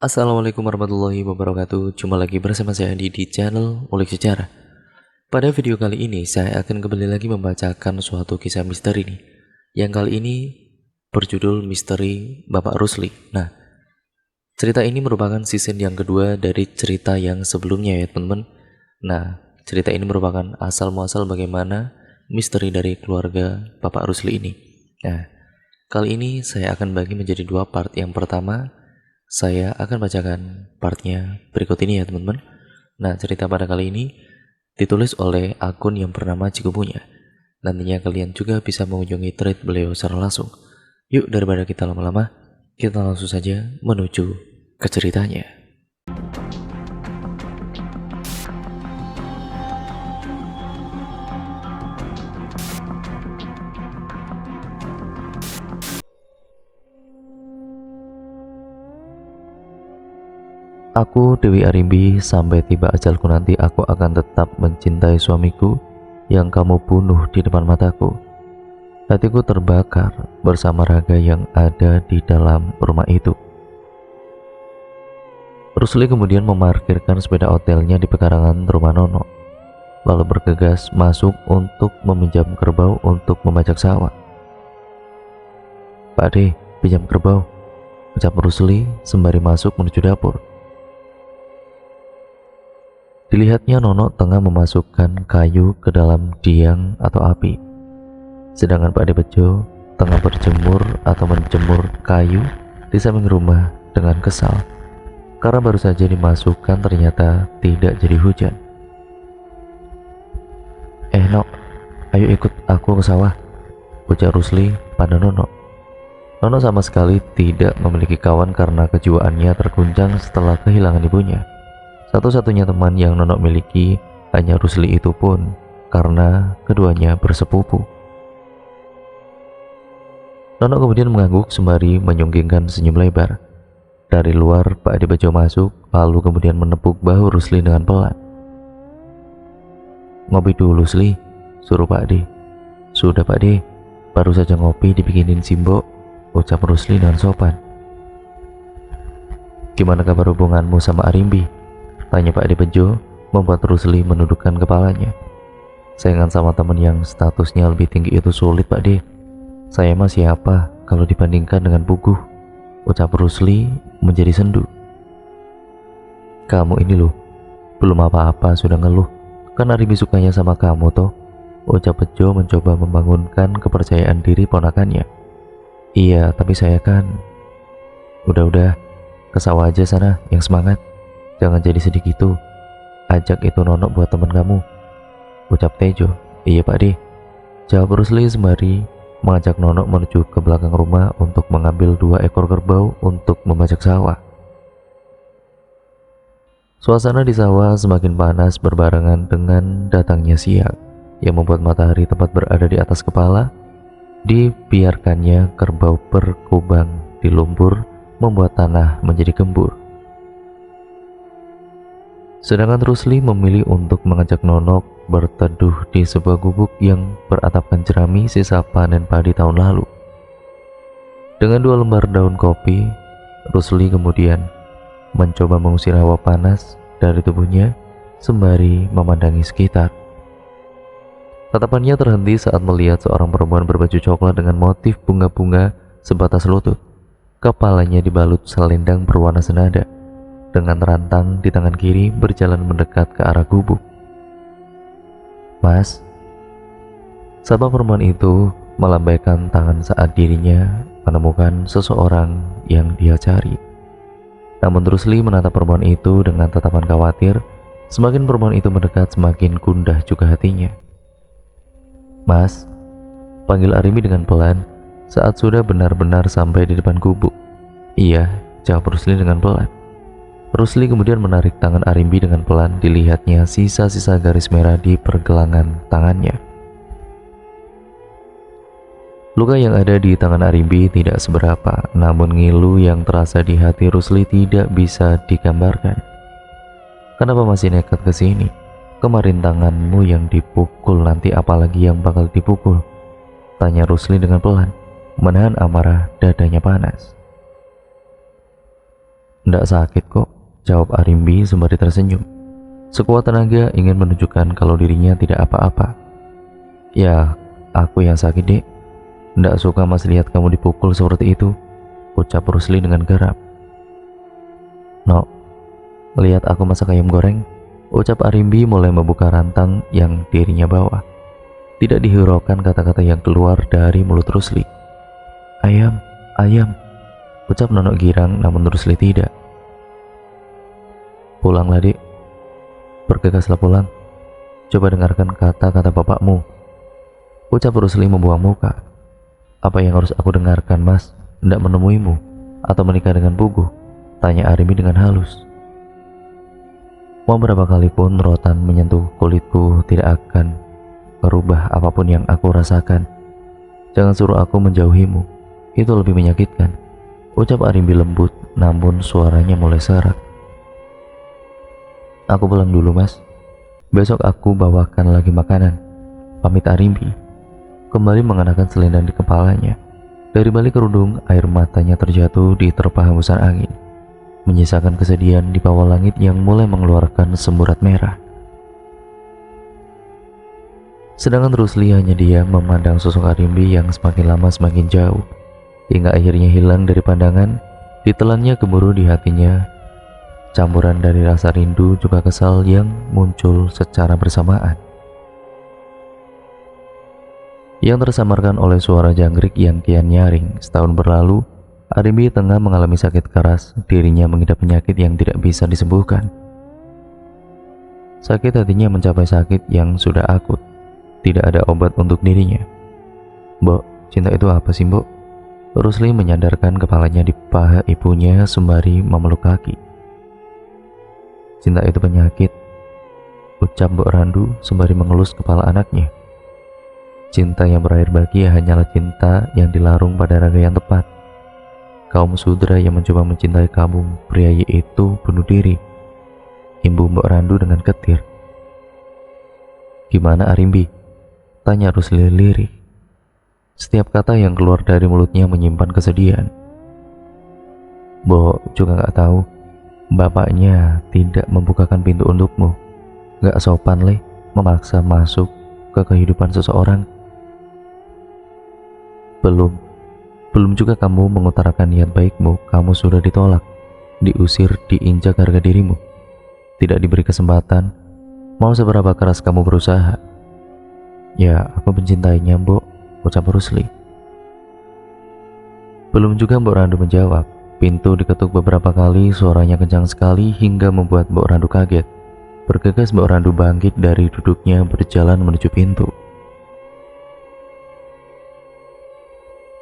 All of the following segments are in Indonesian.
Assalamualaikum warahmatullahi wabarakatuh. Jumpa lagi bersama saya Andi di channel Ulik Sejarah. Pada video kali ini saya akan kembali lagi membacakan suatu kisah misteri nih. Yang kali ini berjudul Misteri Bapak Rusli. Nah, cerita ini merupakan season yang kedua dari cerita yang sebelumnya ya teman-teman. Nah, cerita ini merupakan asal muasal bagaimana misteri dari keluarga Bapak Rusli ini. Nah, kali ini saya akan bagi menjadi dua part. Yang pertama, saya akan bacakan partnya berikut ini ya teman-teman. Nah, cerita pada kali ini ditulis oleh akun yang bernama Cikupunya. Nantinya kalian juga bisa mengunjungi thread beliau secara langsung. Yuk, daripada kita lama-lama, kita langsung saja menuju ke ceritanya. Aku, Dewi Arimbi, sampai tiba ajalku nanti aku akan tetap mencintai suamiku yang kamu bunuh di depan mataku. Hatiku terbakar bersama raga yang ada di dalam rumah itu. Rusli kemudian memarkirkan sepeda hotelnya di pekarangan rumah Nono, lalu bergegas masuk untuk meminjam kerbau untuk membajak sawah. "Pak Ade, pinjam kerbau," ucap Rusli sembari masuk menuju dapur. Dilihatnya Nono tengah memasukkan kayu ke dalam diang atau api, sedangkan Pak Ade Bejo tengah berjemur atau menjemur kayu di samping rumah dengan kesal karena baru saja dimasukkan ternyata tidak jadi hujan. Nok, ayo ikut aku ke sawah," ujar Rusli pada Nono. Nono sama sekali tidak memiliki kawan karena kejiwaannya terguncang setelah kehilangan ibunya. Satu-satunya teman yang Nono miliki hanya Rusli, itu pun karena keduanya bersepupu. Nono kemudian mengangguk sembari menyunggingkan senyum lebar. Dari luar Pak Ade Bejo masuk, lalu kemudian menepuk bahu Rusli dengan pelan. "Ngopi dulu, Rusli," suruh Pak Ade. "Sudah Pak Ade, baru saja ngopi dibikinin Simbo," ucap Rusli dengan sopan. "Gimana kabar hubunganmu sama Arimbi?" tanya Pak Ade Bejo, membuat Rusli menundukkan kepalanya. "Saingan sama teman yang statusnya lebih tinggi itu sulit Pak De. Saya mah siapa kalau dibandingkan dengan Puguh," ucap Rusli menjadi sendu. "Kamu ini loh, belum apa-apa sudah ngeluh. Kan Arimbi sukanya sama kamu toh," ucap Bejo mencoba membangunkan kepercayaan diri ponakannya. "Iya, tapi saya kan..." Udah, ke sawah aja sana, yang semangat. Jangan jadi sedih gitu. Ajak itu Nono buat temen kamu," ucap Tejo. "Iya Pak De," jawab Rusli sembari mengajak Nono menuju ke belakang rumah untuk mengambil 2 ekor kerbau untuk membajak sawah. Suasana di sawah semakin panas berbarengan dengan datangnya siang yang membuat matahari tepat berada di atas kepala. Dibiarkannya kerbau berkubang di lumpur membuat tanah menjadi gembur. Sedangkan Rusli memilih untuk mengajak Nono berteduh di sebuah gubuk yang beratapkan jerami sisa panen padi tahun lalu. Dengan 2 lembar daun kopi, Rusli kemudian mencoba mengusir hawa panas dari tubuhnya sembari memandangi sekitar. Tatapannya terhenti saat melihat seorang perempuan berbaju coklat dengan motif bunga-bunga sebatas lutut. Kepalanya dibalut selendang berwarna senada, dengan rantang di tangan kiri berjalan mendekat ke arah gubuk. "Mas," sapa perempuan itu melambaikan tangan saat dirinya menemukan seseorang yang dia cari. Namun Rusli menatap perempuan itu dengan tatapan khawatir. Semakin perempuan itu mendekat, semakin gundah juga hatinya. "Mas," panggil Arimbi dengan pelan saat sudah benar-benar sampai di depan gubuk. "Iya," jawab Rusli dengan pelan. Rusli kemudian menarik tangan Arimbi dengan pelan. Dilihatnya sisa-sisa garis merah di pergelangan tangannya. Luka yang ada di tangan Arimbi tidak seberapa, namun ngilu yang terasa di hati Rusli tidak bisa digambarkan. "Kenapa masih nekat ke sini? Kemarin tanganmu yang dipukul, nanti apalagi yang bakal dipukul?" tanya Rusli dengan pelan, menahan amarah dadanya panas. "Nggak sakit kok," jawab Arimbi sembari tersenyum. Sekuat tenaga ingin menunjukkan kalau dirinya tidak apa-apa. "Ya, aku yang sakit, Dek. Nggak suka Mas lihat kamu dipukul seperti itu," ucap Rusli dengan geram. "No, lihat aku masak ayam goreng," ucap Arimbi mulai membuka rantang yang dirinya bawa. Tidak dihiraukan kata-kata yang keluar dari mulut Rusli. "Ayam, ayam," ucap Nono girang, namun Rusli tidak. "Pulanglah, Dek. Bergegaslah pulang. Coba dengarkan kata-kata bapakmu," ucap Rusli membuang muka. "Apa yang harus aku dengarkan, Mas? Hendak menemuimu atau menikah dengan Puguh?" tanya Arimbi dengan halus. "Mau berapa kali pun rotan menyentuh kulitku tidak akan merubah apapun yang aku rasakan. Jangan suruh aku menjauhimu, itu lebih menyakitkan," ucap Arimbi lembut, namun suaranya mulai serak. "Aku pulang dulu, Mas. Besok aku bawakan lagi makanan," pamit Arimbi, kembali mengenakan selendang di kepalanya. Dari balik kerudung, air matanya terjatuh di terpa hembusan angin, menyisakan kesedihan di bawah langit yang mulai mengeluarkan semburat merah. Sedangkan Rusli hanya diam memandang sosok Arimbi yang semakin lama semakin jauh, hingga akhirnya hilang dari pandangan. Ditelannya gemuruh di hatinya, campuran dari rasa rindu juga kesal yang muncul secara bersamaan, yang tersamarkan oleh suara jangkrik yang kian nyaring. Setahun berlalu, Arimbi tengah mengalami sakit keras. Dirinya mengidap penyakit yang tidak bisa disembuhkan. Sakit hatinya mencapai sakit yang sudah akut. Tidak ada obat untuk dirinya. "Mbok, cinta itu apa sih, Mbok?" Rusli menyandarkan kepalanya di paha ibunya sembari memeluk kaki. "Cinta itu penyakit," ucap Mbok Randu sembari mengelus kepala anaknya. "Cinta yang berakhir bahagia hanyalah cinta yang dilarung pada raga yang tepat. Kaum sudra yang mencoba mencintai kamu pria itu bunuh diri," imbu Mbok Randu dengan getir. "Gimana Arimbi?" tanya Rusli lirih. Setiap kata yang keluar dari mulutnya menyimpan kesedihan. "Mbok juga gak tahu. Bapaknya tidak membukakan pintu untukmu. Gak sopan leh memaksa masuk ke kehidupan seseorang. Belum juga kamu mengutarakan niat baikmu. Kamu sudah ditolak, diusir, diinjak harga dirimu. Tidak diberi kesempatan. Mau seberapa keras kamu berusaha?" "Ya, aku mencintainya, Mbok," ucap Rusli. Belum juga Mbok Randu menjawab. Pintu diketuk beberapa kali, suaranya kencang sekali hingga membuat Mbok Randu kaget. Bergegas Mbok Randu bangkit dari duduknya, berjalan menuju pintu.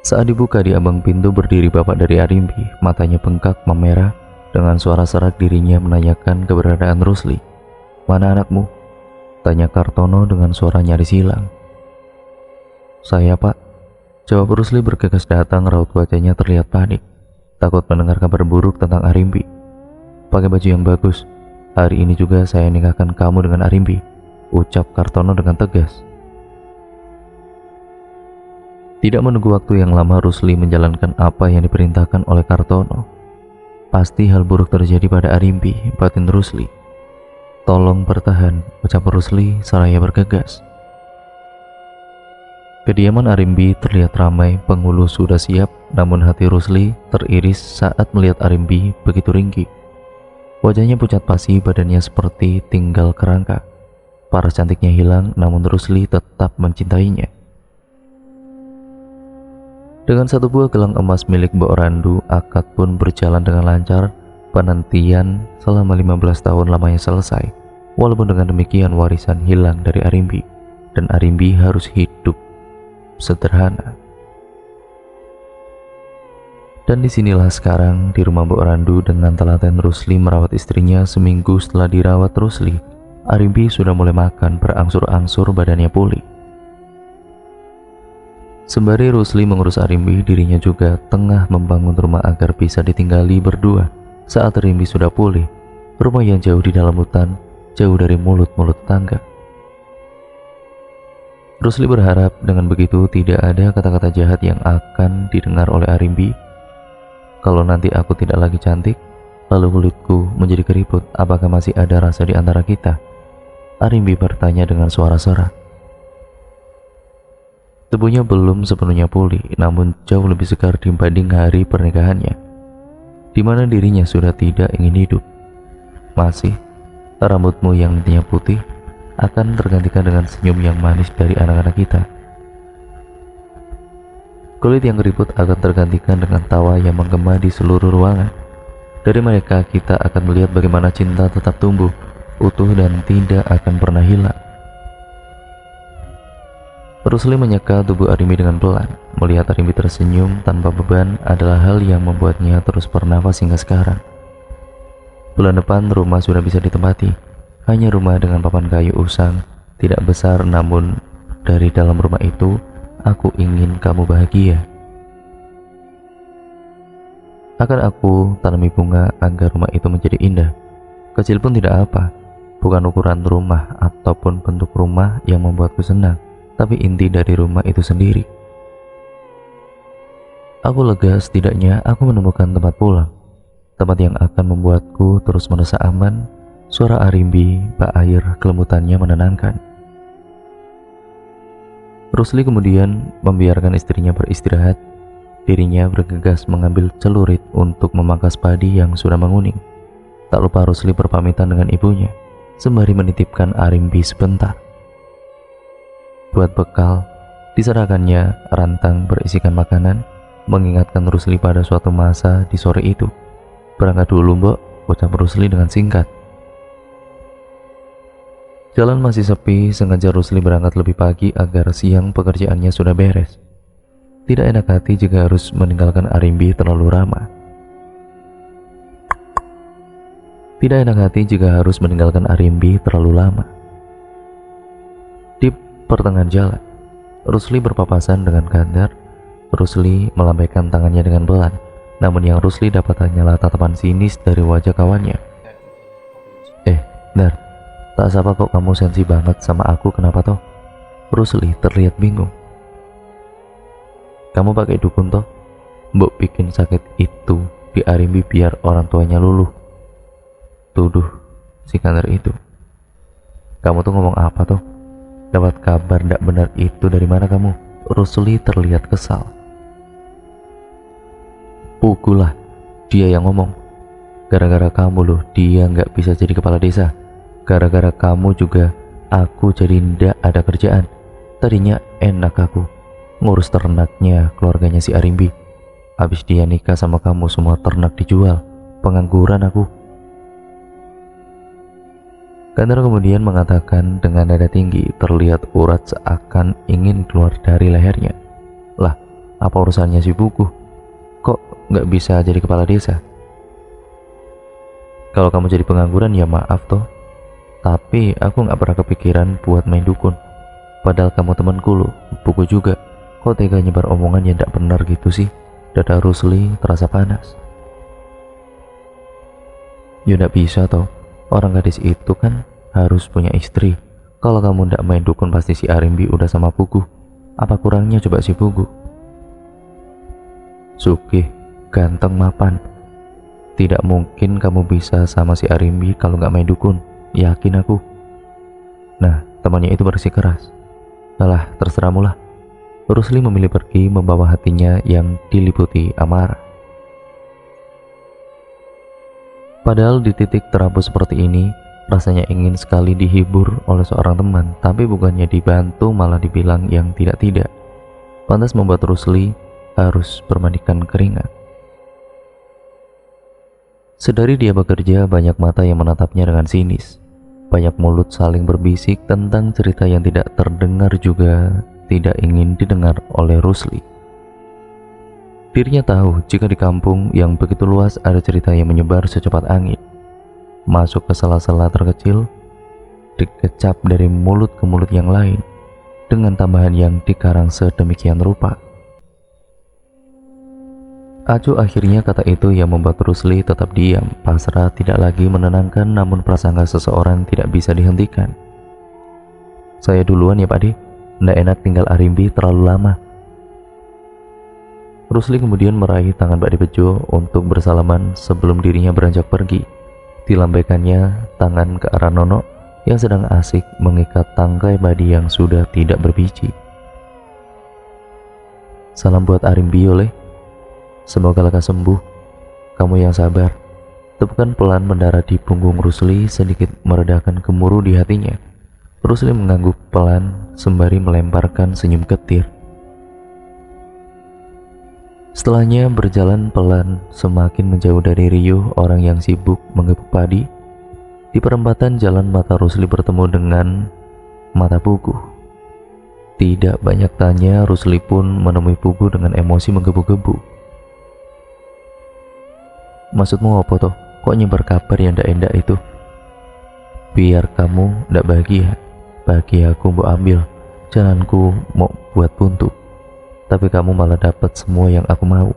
Saat dibuka, di ambang pintu berdiri bapak dari Arimbi. Matanya bengkak memerah. Dengan suara serak dirinya menanyakan keberadaan Rusli. "Mana anakmu?" tanya Kartono dengan suara nyaris hilang. "Saya, Pak," jawab Rusli bergegas datang. Raut wajahnya terlihat panik, takut mendengar kabar buruk tentang Arimbi. "Pakai baju yang bagus. Hari ini juga saya nikahkan kamu dengan Arimbi," ucap Kartono dengan tegas. Tidak menunggu waktu yang lama, Rusli menjalankan apa yang diperintahkan oleh Kartono. "Pasti hal buruk terjadi pada Arimbi," batin Rusli. "Tolong bertahan," ucap Rusli seraya bergegas. Kediaman Arimbi terlihat ramai. Penghulu sudah siap, namun hati Rusli teriris saat melihat Arimbi begitu ringkih. Wajahnya pucat pasi, badannya seperti tinggal kerangka. Paras cantiknya hilang, namun Rusli tetap mencintainya. Dengan satu buah gelang emas milik Mbok Randu, akad pun berjalan dengan lancar. Penantian selama 15 tahun lamanya selesai. Walaupun dengan demikian warisan hilang dari Arimbi, dan Arimbi harus hidup sederhana. Dan disinilah sekarang di rumah Mbok Randu dengan telaten Rusli merawat istrinya. Seminggu setelah dirawat Rusli, Arimbi sudah mulai makan, berangsur-angsur badannya pulih. Sembari Rusli mengurus Arimbi, dirinya juga tengah membangun rumah agar bisa ditinggali berdua. Saat Arimbi sudah pulih, rumah yang jauh di dalam hutan, jauh dari mulut-mulut tangga. Rusli berharap dengan begitu tidak ada kata-kata jahat yang akan didengar oleh Arimbi. "Kalau nanti aku tidak lagi cantik, Lalu kulitku menjadi keriput. Apakah masih ada rasa di antara kita? Arimbi bertanya dengan suara serak. Tubuhnya belum sepenuhnya pulih, namun jauh lebih segar dibanding hari pernikahannya, di mana dirinya sudah tidak ingin hidup. Masih, rambutmu yang nantinya putih akan tergantikan dengan senyum yang manis dari anak-anak kita. Kulit yang keriput akan tergantikan dengan tawa yang menggema di seluruh ruangan. Dari mereka kita akan melihat bagaimana cinta tetap tumbuh, utuh dan tidak akan pernah hilang. Rusli menyeka tubuh Arimbi dengan pelan. Melihat Arimbi tersenyum tanpa beban adalah hal yang membuatnya terus bernafas hingga sekarang. Bulan depan rumah sudah bisa ditempati. Hanya rumah dengan papan kayu usang, tidak besar, namun dari dalam rumah itu aku ingin kamu bahagia. Akan aku tanami bunga agar rumah itu menjadi indah. Kecil pun tidak apa, bukan ukuran rumah ataupun bentuk rumah yang membuatku senang, tapi inti dari rumah itu sendiri. Aku lega, setidaknya aku menemukan tempat pulang, tempat yang akan membuatku terus merasa aman. Suara Arimbi, bak air, kelembutannya menenangkan. Rusli kemudian membiarkan istrinya beristirahat. Dirinya bergegas mengambil celurit untuk memangkas padi yang sudah menguning. Tak lupa Rusli berpamitan dengan ibunya, sembari menitipkan Arimbi sebentar. Buat bekal, diserahkannya rantang berisikan makanan, mengingatkan Rusli pada suatu masa di sore itu. Berangkat dulu, Mbok, ucap Rusli dengan singkat. Jalan masih sepi, sengaja Rusli berangkat lebih pagi agar siang pekerjaannya sudah beres. Tidak enak hati jika harus meninggalkan Arimbi terlalu ramah. Tidak enak hati jika harus meninggalkan Arimbi terlalu lama. Di pertengahan jalan, Rusli berpapasan dengan Kandar. Rusli melambaikan tangannya dengan pelan, namun yang Rusli dapat hanyalah tatapan sinis dari wajah kawannya. Dar, tak sapa kok kamu sensi banget sama aku, kenapa toh? Rusli terlihat bingung. Kamu pakai dukun toh? Mbok bikin sakit itu di Arimbi biar orang tuanya luluh. Tuduh si Kandar itu. Kamu tuh ngomong apa toh? Dapat kabar ndak benar itu dari mana kamu? Rusli terlihat kesal. Pukulah, dia yang ngomong. Gara-gara kamu loh dia nggak bisa jadi kepala desa. Gara-gara kamu juga aku jadi ndak ada kerjaan. Tadinya enak aku ngurus ternaknya keluarganya si Arimbi. Habis dia nikah sama kamu semua ternak dijual. Pengangguran aku. Kandar kemudian mengatakan dengan nada tinggi, terlihat urat seakan ingin keluar dari lehernya. Lah, apa urusannya si Buku? Kok nggak bisa jadi kepala desa? Kalau kamu jadi pengangguran ya maaf toh. Tapi aku nggak pernah kepikiran buat main dukun. Padahal kamu temanku loh, Buku juga. Kok tega nyebar omongan yang tidak benar gitu sih? Dada Rusli terasa panas. Ya ndak bisa toh. Orang gadis itu kan harus punya istri. Kalau kamu ndak main dukun pasti si Arimbi udah sama Buku. Apa kurangnya coba si Buku? Sugih, ganteng, mapan. Tidak mungkin kamu bisa sama si Arimbi kalau nggak main dukun. Yakin aku. Nah, temannya itu bersikeras. Alah, terserahmu lah. Rusli memilih pergi membawa hatinya yang diliputi amarah. Padahal di titik terapu seperti ini, rasanya ingin sekali dihibur oleh seorang teman, tapi bukannya dibantu malah dibilang yang tidak-tidak. Pantas membuat Rusli harus bermandikan keringat. Sedari dia bekerja, banyak mata yang menatapnya dengan sinis. Banyak mulut saling berbisik tentang cerita yang tidak terdengar juga tidak ingin didengar oleh Rusli. Dirinya tahu jika di kampung yang begitu luas ada cerita yang menyebar secepat angin, masuk ke sela-sela terkecil, dikecap dari mulut ke mulut yang lain, dengan tambahan yang dikarang sedemikian rupa. Acuh akhirnya kata itu yang membuat Rusli tetap diam, pasrah, tidak lagi menenangkan, namun prasangka seseorang tidak bisa dihentikan. Saya duluan ya Pak De, ndak enak tinggal Arimbi terlalu lama. Rusli kemudian meraih tangan Mbak Bejo untuk bersalaman sebelum dirinya beranjak pergi. Dilambaikannya tangan ke arah Nono yang sedang asik mengikat tangkai badi yang sudah tidak berbiji. Salam buat Arimbi oleh. Semoga lekas sembuh. Kamu yang sabar. Tepukan pelan mendarat di punggung Rusli sedikit meredakan gemuruh di hatinya. Rusli mengangguk pelan sembari melemparkan senyum ketir. Setelahnya berjalan pelan semakin menjauh dari Rio, orang yang sibuk menggepuk padi. Di perempatan jalan mata Rusli bertemu dengan mata Pugu. Tidak banyak tanya, Rusli pun menemui Pugu dengan emosi menggebu-gebu. Maksudmu apa toh? Kok nyebar kabar yang ndak-endak itu? Biar kamu ndak bahagia. Bahagiaku mau ambil, jalanku mau buat buntu. Tapi kamu malah dapat semua yang aku mau.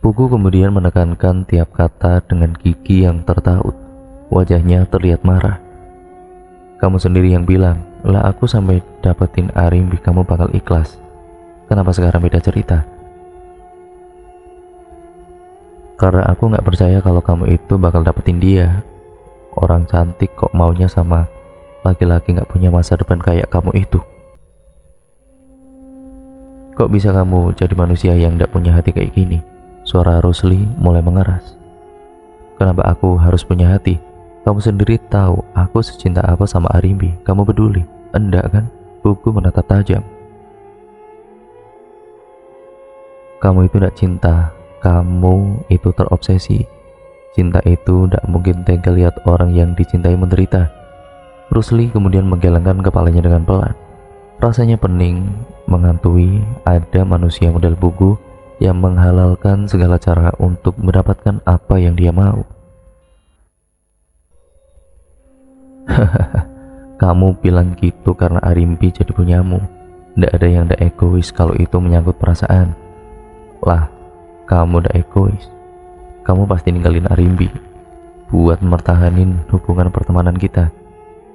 Pugu kemudian menekankan tiap kata dengan gigi yang tertaut. Wajahnya terlihat marah. Kamu sendiri yang bilang, lah aku sampai dapetin Arimbi kamu bakal ikhlas. Kenapa sekarang beda cerita? Karena aku gak percaya kalau kamu itu bakal dapetin dia. Orang cantik kok maunya sama laki-laki gak punya masa depan kayak kamu itu. Kok bisa kamu jadi manusia yang gak punya hati kayak gini? Suara Rusli mulai mengeras. Kenapa aku harus punya hati? Kamu sendiri tahu aku secinta apa sama Arimbi. Kamu peduli? Enggak kan? Pugu menatap tajam. Kamu itu gak cinta. Kamu itu terobsesi. Cinta itu gak mungkin tega lihat orang yang dicintai menderita. Rusli kemudian menggelengkan kepalanya dengan pelan. Rasanya pening, menghantui. Ada manusia model Pugu yang menghalalkan segala cara untuk mendapatkan apa yang dia mau. Kamu bilang gitu karena Arimbi jadi punyamu. Ndak ada yang ndak egois kalau itu menyangkut perasaan. Lah, kamu ndak egois. Kamu pasti ninggalin Arimbi buat mertahanin hubungan pertemanan kita.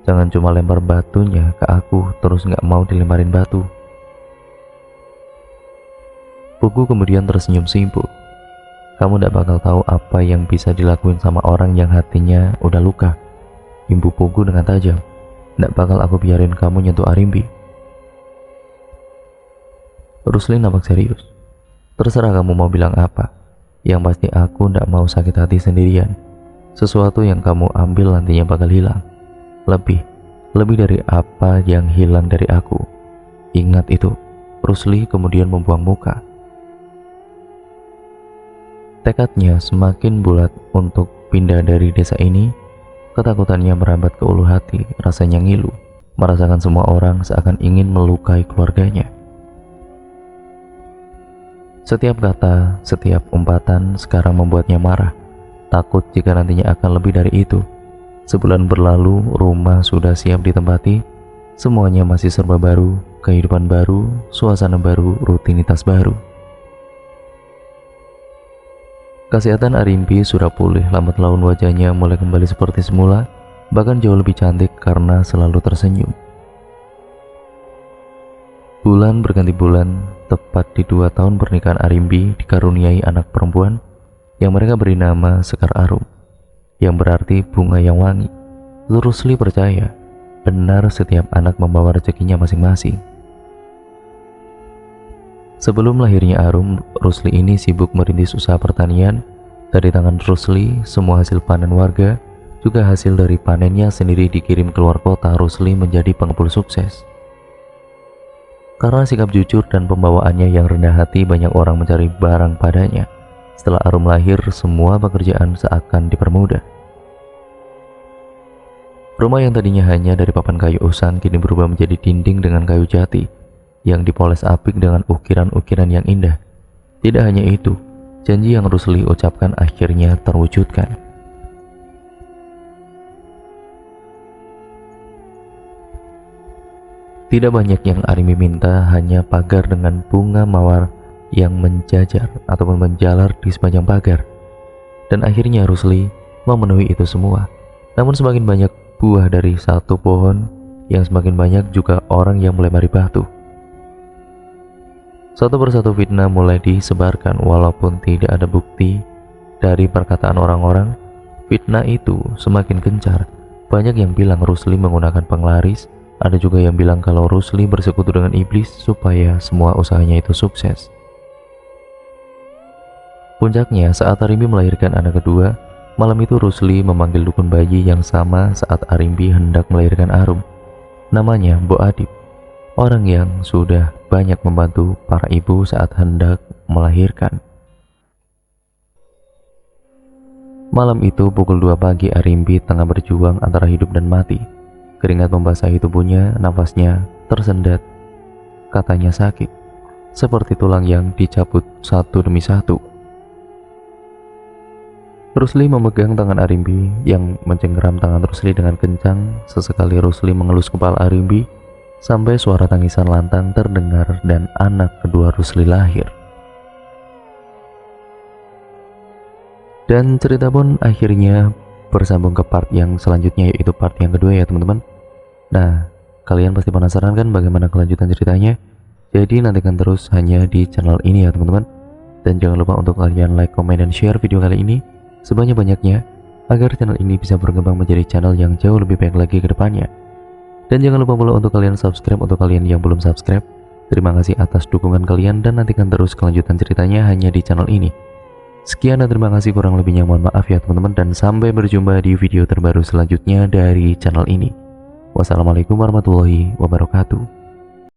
Jangan cuma lempar batunya ke aku terus gak mau dilemparin batu. Pugu kemudian tersenyum simpul. Kamu gak bakal tahu apa yang bisa dilakuin sama orang yang hatinya udah luka. Imbu Pugu dengan tajam. Gak bakal aku biarin kamu nyentuh Arimbi. Rusli nampak serius. Terserah kamu mau bilang apa. Yang pasti aku gak mau sakit hati sendirian. Sesuatu yang kamu ambil nantinya bakal hilang. Lebih dari apa yang hilang dari aku. Ingat itu. Rusli kemudian membuang muka. Tekadnya semakin bulat untuk pindah dari desa ini. Ketakutannya merambat ke ulu hati. Rasanya ngilu. Merasakan semua orang seakan ingin melukai keluarganya. Setiap kata, setiap umpatan sekarang membuatnya marah. Takut jika nantinya akan lebih dari itu. Sebulan berlalu, rumah sudah siap ditempati. Semuanya masih serba baru, kehidupan baru, suasana baru, rutinitas baru. Kesehatan Arimbi sudah pulih, lambat laun wajahnya mulai kembali seperti semula, bahkan jauh lebih cantik karena selalu tersenyum. Bulan berganti bulan, tepat di 2 tahun pernikahan Arimbi dikaruniai anak perempuan yang mereka beri nama Sekar Arum, yang berarti bunga yang wangi. Rusli percaya, benar setiap anak membawa rezekinya masing-masing. Sebelum lahirnya Arum, Rusli ini sibuk merintis usaha pertanian. Dari tangan Rusli, semua hasil panen warga, juga hasil dari panennya sendiri dikirim keluar kota. Rusli menjadi pengepul sukses. Karena sikap jujur dan pembawaannya yang rendah hati, banyak orang mencari barang padanya. Setelah Arum lahir, semua pekerjaan seakan dipermudah. Rumah yang tadinya hanya dari papan kayu usang kini berubah menjadi dinding dengan kayu jati yang dipoles apik dengan ukiran-ukiran yang indah. Tidak hanya itu, janji yang Rusli ucapkan akhirnya terwujudkan. Tidak banyak yang Arimbi minta, hanya pagar dengan bunga mawar yang menjajar ataupun menjalar di sepanjang pagar. Dan akhirnya Rusli memenuhi itu semua. Namun semakin banyak buah dari satu pohon, yang semakin banyak juga orang yang melempari batu. Satu persatu fitnah mulai disebarkan walaupun tidak ada bukti dari perkataan orang-orang. Fitnah itu semakin gencar. Banyak yang bilang Rusli menggunakan penglaris, ada juga yang bilang kalau Rusli bersekutu dengan iblis supaya semua usahanya itu sukses. Puncaknya saat Arimbi melahirkan anak kedua, malam itu Rusli memanggil dukun bayi yang sama saat Arimbi hendak melahirkan Arum. Namanya Mbok Adip, orang yang sudah banyak membantu para ibu saat hendak melahirkan. Malam itu pukul 2 pagi Arimbi tengah berjuang antara hidup dan mati. Keringat membasahi tubuhnya, nafasnya tersendat. Katanya sakit, seperti tulang yang dicabut satu demi satu. Rusli memegang tangan Arimbi yang mencengkeram tangan Rusli dengan kencang. Sesekali Rusli mengelus kepala Arimbi sampai suara tangisan lantang terdengar dan anak kedua Rusli lahir. Dan cerita pun akhirnya bersambung ke part yang selanjutnya, yaitu part yang kedua ya teman-teman. Nah, kalian pasti penasaran kan bagaimana kelanjutan ceritanya? Jadi nantikan terus hanya di channel ini ya teman-teman. Dan jangan lupa untuk kalian like, komen, dan share video kali ini sebanyak-banyaknya agar channel ini bisa berkembang menjadi channel yang jauh lebih baik lagi ke depannya. Dan jangan lupa pula untuk kalian subscribe untuk kalian yang belum subscribe. Terima kasih atas dukungan kalian dan nantikan terus kelanjutan ceritanya hanya di channel ini. Sekian dan terima kasih, kurang lebihnya mohon maaf ya teman-teman, dan sampai berjumpa di video terbaru selanjutnya dari channel ini. Wassalamualaikum warahmatullahi wabarakatuh.